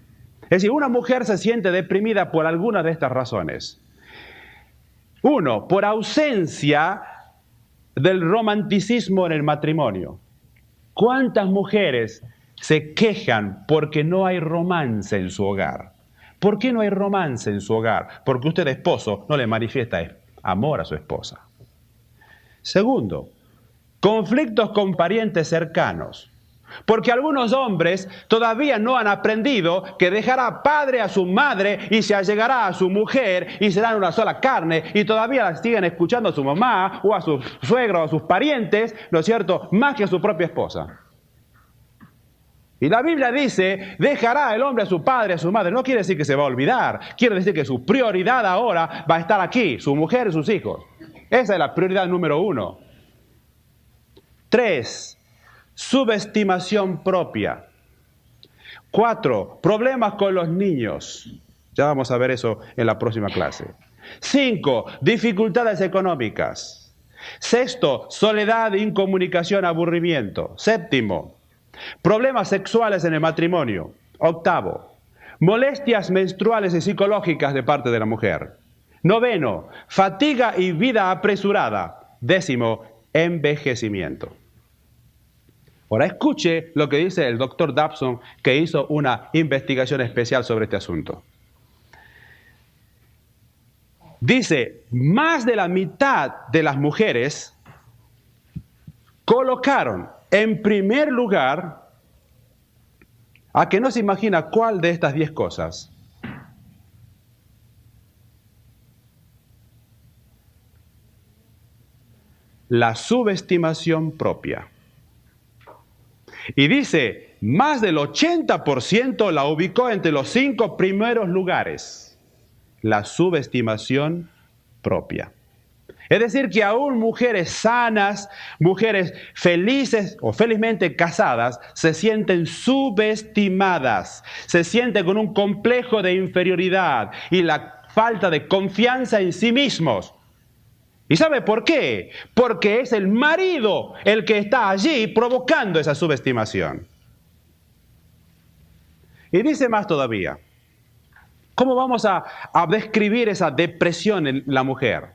Es decir, una mujer se siente deprimida por alguna de estas razones. 1, por ausencia del romanticismo en el matrimonio. ¿Cuántas mujeres se quejan porque no hay romance en su hogar? ¿Por qué no hay romance en su hogar? Porque usted, esposo, no le manifiesta amor a su esposa. 2, conflictos con parientes cercanos. Porque algunos hombres todavía no han aprendido que dejará padre a su madre y se allegará a su mujer y serán una sola carne, y todavía siguen escuchando a su mamá o a su suegro o a sus parientes, ¿no es cierto?, más que a su propia esposa. Y la Biblia dice, dejará el hombre a su padre, a su madre. No quiere decir que se va a olvidar. Quiere decir que su prioridad ahora va a estar aquí, su mujer y sus hijos. Esa es la prioridad número 1. 3, subestimación propia. 4, problemas con los niños. Ya vamos a ver eso en la próxima clase. 5, dificultades económicas. 6, soledad, incomunicación, aburrimiento. 7, problemas sexuales en el matrimonio. 8, molestias menstruales y psicológicas de parte de la mujer. 9, fatiga y vida apresurada. 10, envejecimiento. Ahora escuche lo que dice el doctor Dobson, que hizo una investigación especial sobre este asunto. Dice, más de la mitad de las mujeres colocaron en primer lugar, a que no se imagina cuál de estas 10 cosas. La subestimación propia. Y dice, más del 80% la ubicó entre los 5 primeros lugares. La subestimación propia. Es decir, que aún mujeres sanas, mujeres felices o felizmente casadas, se sienten subestimadas, se sienten con un complejo de inferioridad y la falta de confianza en sí mismos. ¿Y sabe por qué? Porque es el marido el que está allí provocando esa subestimación. Y dice más todavía. ¿Cómo vamos a describir esa depresión en la mujer?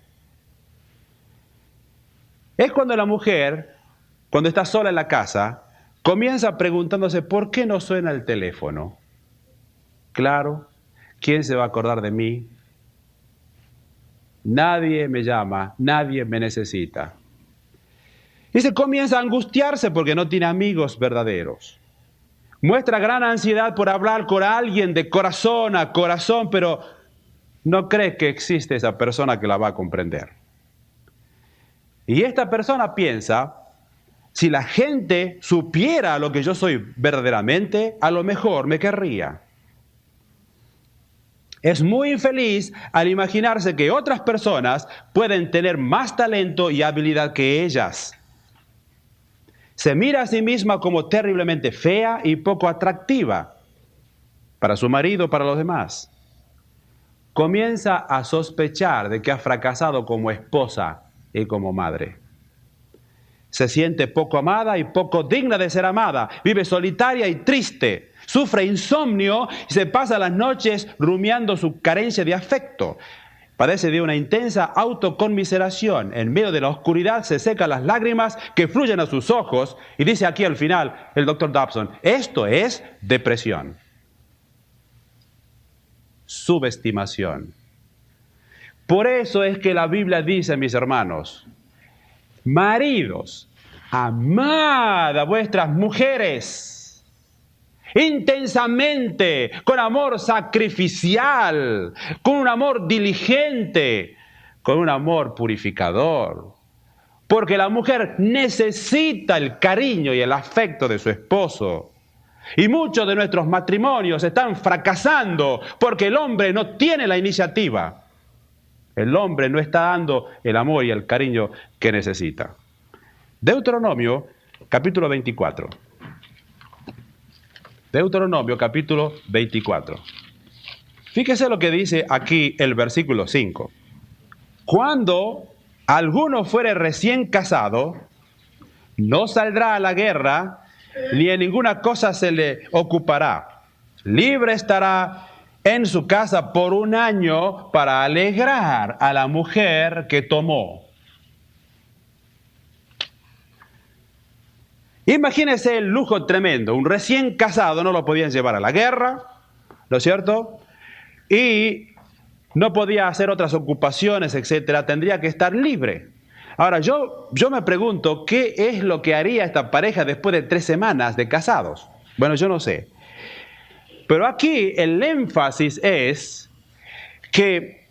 Es cuando la mujer, cuando está sola en la casa, comienza preguntándose ¿por qué no suena el teléfono? Claro, ¿quién se va a acordar de mí? Nadie me llama, nadie me necesita. Y se comienza a angustiarse porque no tiene amigos verdaderos. Muestra gran ansiedad por hablar con alguien de corazón a corazón, pero no cree que existe esa persona que la va a comprender. Y esta persona piensa, si la gente supiera lo que yo soy verdaderamente, a lo mejor me querría. Es muy infeliz al imaginarse que otras personas pueden tener más talento y habilidad que ellas. Se mira a sí misma como terriblemente fea y poco atractiva para su marido, para los demás. Comienza a sospechar de que ha fracasado como esposa y como madre. Se siente poco amada y poco digna de ser amada. Vive solitaria y triste. Sufre insomnio y se pasa las noches rumiando su carencia de afecto. Padece de una intensa autoconmiseración. En medio de la oscuridad se seca las lágrimas que fluyen a sus ojos. Y dice aquí al final el Dr. Dobson, esto es depresión. Subestimación. Por eso es que la Biblia dice, mis hermanos, maridos, amad a vuestras mujeres intensamente, con amor sacrificial, con un amor diligente, con un amor purificador. Porque la mujer necesita el cariño y el afecto de su esposo. Y muchos de nuestros matrimonios están fracasando porque el hombre no tiene la iniciativa. El hombre no está dando el amor y el cariño que necesita. Deuteronomio, capítulo 24. Deuteronomio, capítulo 24. Fíjese lo que dice aquí el versículo 5. Cuando alguno fuere recién casado, no saldrá a la guerra, ni en ninguna cosa se le ocupará. Libre estará en su casa por un año para alegrar a la mujer que tomó. Imagínese el lujo tremendo. Un recién casado no lo podían llevar a la guerra, ¿no es cierto? Y no podía hacer otras ocupaciones, etcétera. Tendría que estar libre. Ahora, yo me pregunto, ¿qué es lo que haría esta pareja después de 3 semanas de casados? Bueno, yo no sé. Pero aquí el énfasis es que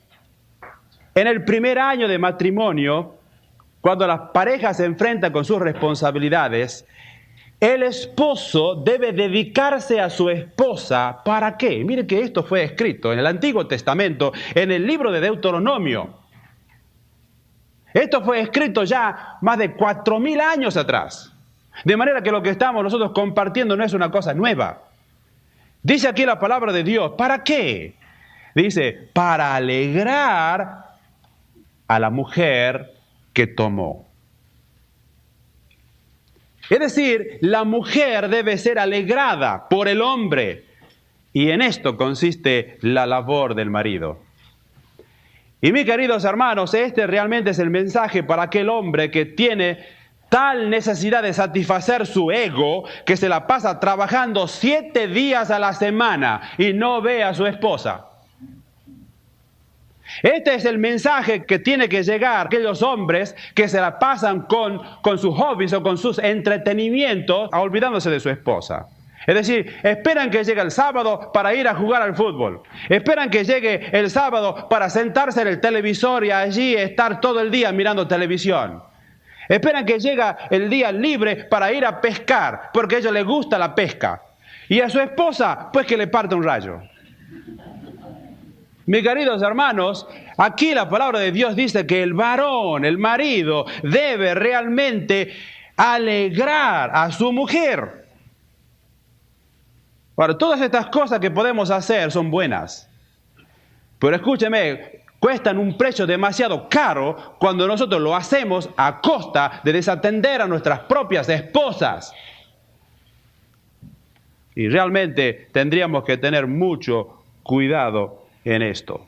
en el primer año de matrimonio, cuando la pareja se enfrenta con sus responsabilidades, el esposo debe dedicarse a su esposa. ¿Para qué? Mire que esto fue escrito en el Antiguo Testamento, en el libro de Deuteronomio. Esto fue escrito ya más de 4.000 años atrás. De manera que lo que estamos nosotros compartiendo no es una cosa nueva. Dice aquí la palabra de Dios, ¿para qué? Dice, para alegrar a la mujer que tomó. Es decir, la mujer debe ser alegrada por el hombre. Y en esto consiste la labor del marido. Y mis queridos hermanos, este realmente es el mensaje para aquel hombre que tiene tal necesidad de satisfacer su ego que se la pasa trabajando 7 días a la semana y no ve a su esposa. Este es el mensaje que tiene que llegar a aquellos hombres que se la pasan con sus hobbies o con sus entretenimientos, olvidándose de su esposa. Es decir, esperan que llegue el sábado para ir a jugar al fútbol. Esperan que llegue el sábado para sentarse en el televisor y allí estar todo el día mirando televisión. Esperan que llegue el día libre para ir a pescar, porque a ellos les gusta la pesca. Y a su esposa, pues que le parte un rayo. Mis queridos hermanos, aquí la palabra de Dios dice que el varón, el marido, debe realmente alegrar a su mujer. Ahora, todas estas cosas que podemos hacer son buenas. Pero escúcheme, cuestan un precio demasiado caro cuando nosotros lo hacemos a costa de desatender a nuestras propias esposas. Y realmente tendríamos que tener mucho cuidado en esto.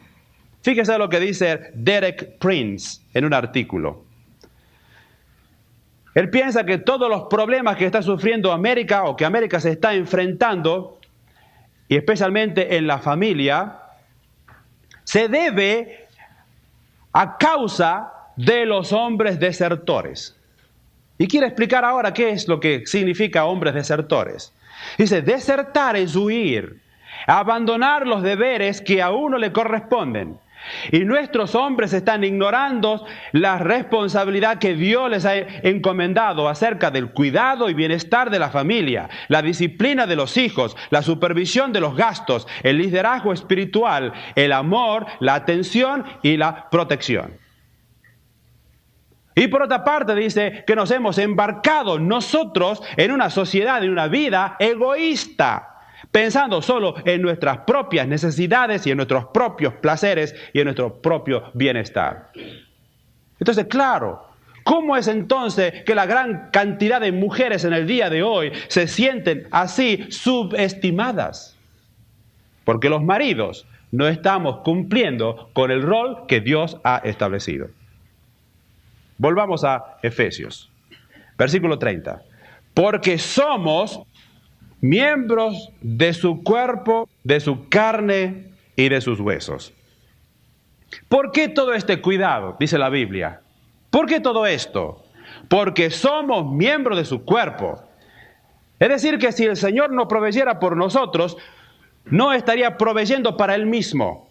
Fíjese lo que dice Derek Prince en un artículo. Él piensa que todos los problemas que está sufriendo América o que América se está enfrentando, y especialmente en la familia, se debe a causa de los hombres desertores. Y quiere explicar ahora qué es lo que significa hombres desertores. Dice, desertar es huir, abandonar los deberes que a uno le corresponden. Y nuestros hombres están ignorando la responsabilidad que Dios les ha encomendado acerca del cuidado y bienestar de la familia, la disciplina de los hijos, la supervisión de los gastos, el liderazgo espiritual, el amor, la atención y la protección. Y por otra parte dice que nos hemos embarcado nosotros en una sociedad, en una vida egoísta, pensando solo en nuestras propias necesidades y en nuestros propios placeres y en nuestro propio bienestar. Entonces, claro, ¿cómo es entonces que la gran cantidad de mujeres en el día de hoy se sienten así subestimadas? Porque los maridos no estamos cumpliendo con el rol que Dios ha establecido. Volvamos a Efesios, versículo 30. Porque somos miembros de su cuerpo, de su carne y de sus huesos. ¿Por qué todo este cuidado? Dice la Biblia. ¿Por qué todo esto? Porque somos miembros de su cuerpo. Es decir, que si el Señor no proveyera por nosotros, no estaría proveyendo para Él mismo.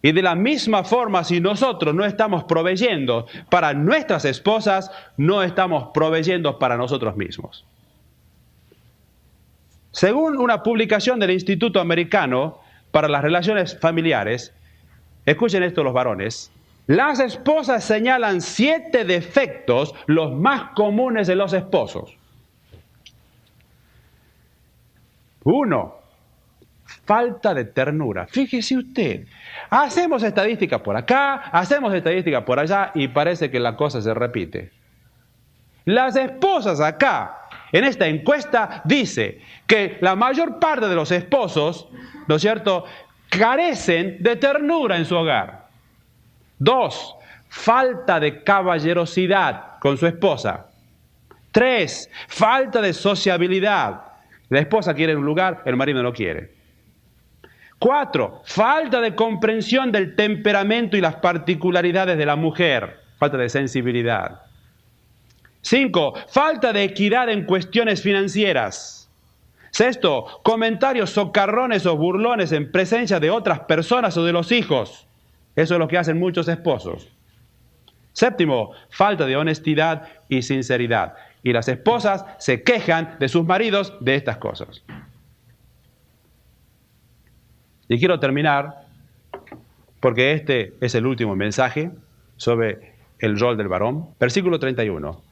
Y de la misma forma, si nosotros no estamos proveyendo para nuestras esposas, no estamos proveyendo para nosotros mismos. Según una publicación del Instituto Americano para las Relaciones Familiares, escuchen esto los varones, las esposas señalan 7 defectos los más comunes de los esposos. 1. Falta de ternura. Fíjese usted, hacemos estadísticas por acá, hacemos estadísticas por allá y parece que la cosa se repite. Las esposas acá, en esta encuesta, dice que la mayor parte de los esposos, ¿no es cierto?, carecen de ternura en su hogar. 2, falta de caballerosidad con su esposa. 3, falta de sociabilidad. La esposa quiere un lugar, el marido no quiere. 4, falta de comprensión del temperamento y las particularidades de la mujer. Falta de sensibilidad. 5, falta de equidad en cuestiones financieras. 6, comentarios socarrones o burlones en presencia de otras personas o de los hijos. Eso es lo que hacen muchos esposos. 7, falta de honestidad y sinceridad. Y las esposas se quejan de sus maridos de estas cosas. Y quiero terminar, porque este es el último mensaje sobre el rol del varón. Versículo 31.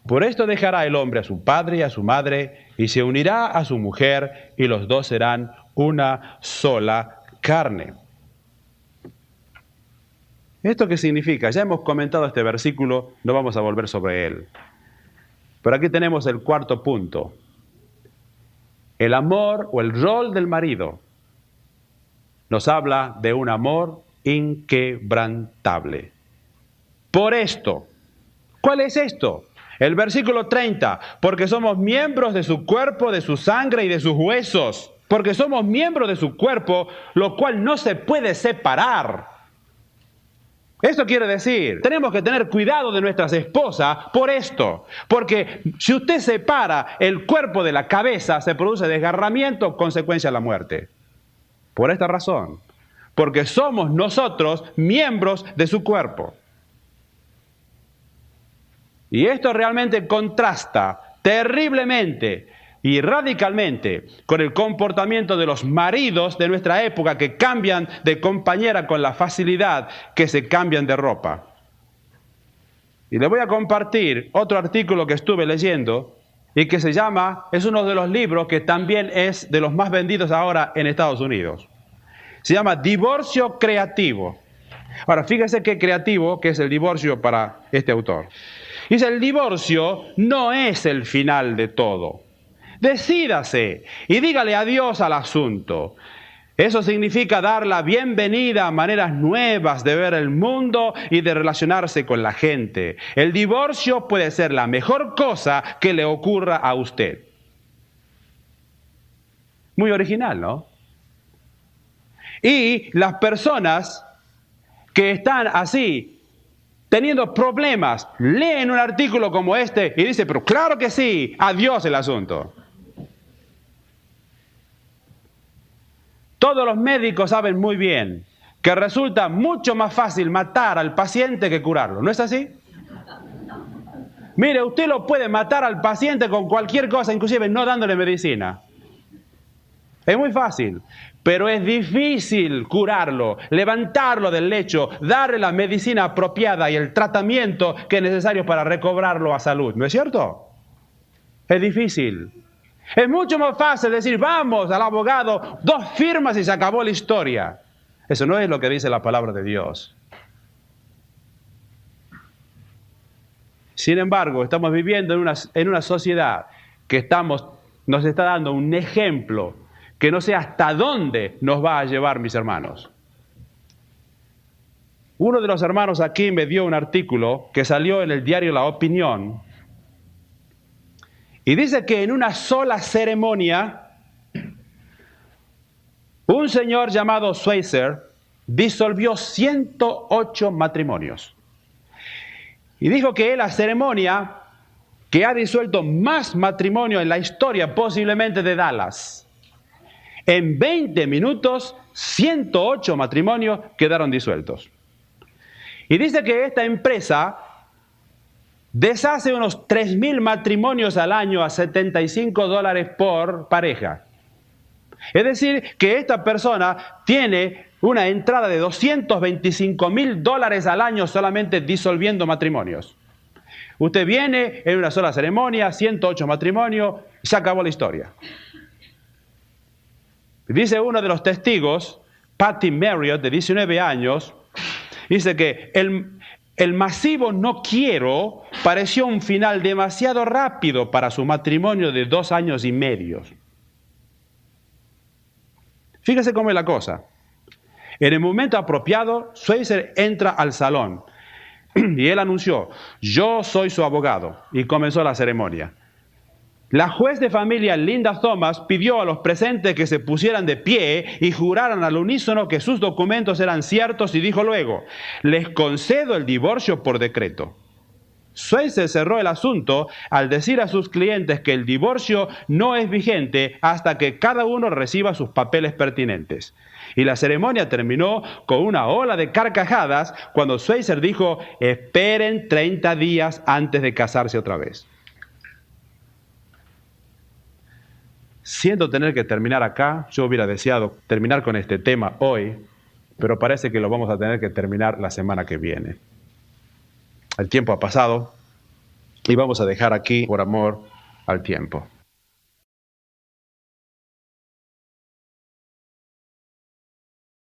Por esto dejará el hombre a su padre y a su madre, y se unirá a su mujer, y los dos serán una sola carne. ¿Esto qué significa? Ya hemos comentado este versículo, no vamos a volver sobre él. Pero aquí tenemos el cuarto punto. El amor o el rol del marido nos habla de un amor inquebrantable. Por esto, ¿cuál es esto? El versículo 30, porque somos miembros de su cuerpo, de su sangre y de sus huesos. Porque somos miembros de su cuerpo, lo cual no se puede separar. Esto quiere decir, tenemos que tener cuidado de nuestras esposas por esto. Porque si usted separa el cuerpo de la cabeza, se produce desgarramiento, consecuencia de la muerte. Por esta razón, porque somos nosotros miembros de su cuerpo. Y esto realmente contrasta terriblemente y radicalmente con el comportamiento de los maridos de nuestra época que cambian de compañera con la facilidad que se cambian de ropa. Y le voy a compartir otro artículo que estuve leyendo y que se llama, es uno de los libros que también es de los más vendidos ahora en Estados Unidos. Se llama Divorcio Creativo. Ahora, fíjese qué creativo que es el divorcio para este autor. Dice, el divorcio no es el final de todo. Decídase y dígale adiós al asunto. Eso significa dar la bienvenida a maneras nuevas de ver el mundo y de relacionarse con la gente. El divorcio puede ser la mejor cosa que le ocurra a usted. Muy original, ¿no? Y las personas que están así, teniendo problemas, leen un artículo como este y dicen, pero claro que sí, adiós el asunto. Todos los médicos saben muy bien que resulta mucho más fácil matar al paciente que curarlo, ¿no es así? Mire, usted lo puede matar al paciente con cualquier cosa, inclusive no dándole medicina. Es muy fácil, pero es difícil curarlo, levantarlo del lecho, darle la medicina apropiada y el tratamiento que es necesario para recobrarlo a salud, ¿no es cierto? Es difícil. Es mucho más fácil decir, vamos al abogado, 2 firmas y se acabó la historia. Eso no es lo que dice la palabra de Dios. Sin embargo, estamos viviendo en una sociedad que nos está dando un ejemplo que no sé hasta dónde nos va a llevar, mis hermanos. Uno de los hermanos aquí me dio un artículo que salió en el diario La Opinión y dice que en una sola ceremonia un señor llamado Schweitzer disolvió 108 matrimonios. Y dijo que es la ceremonia que ha disuelto más matrimonios en la historia, posiblemente de Dallas. En 20 minutos, 108 matrimonios quedaron disueltos. Y dice que esta empresa deshace unos 3.000 matrimonios al año a $75 por pareja. Es decir, que esta persona tiene una entrada de $225.000 al año solamente disolviendo matrimonios. Usted viene en una sola ceremonia, 108 matrimonios, y se acabó la historia. Dice uno de los testigos, Patty Marriott, de 19 años, dice que el masivo no quiero pareció un final demasiado rápido para su matrimonio de 2 años y medio. Fíjese cómo es la cosa. En el momento apropiado, Schweitzer entra al salón y él anunció, yo soy su abogado, y comenzó la ceremonia. La juez de familia Linda Thomas pidió a los presentes que se pusieran de pie y juraran al unísono que sus documentos eran ciertos y dijo luego, les concedo el divorcio por decreto. Schweitzer cerró el asunto al decir a sus clientes que el divorcio no es vigente hasta que cada uno reciba sus papeles pertinentes. Y la ceremonia terminó con una ola de carcajadas cuando Schweitzer dijo, esperen 30 días antes de casarse otra vez. Siento tener que terminar acá, yo hubiera deseado terminar con este tema hoy, pero parece que lo vamos a tener que terminar la semana que viene. El tiempo ha pasado y vamos a dejar aquí por amor al tiempo.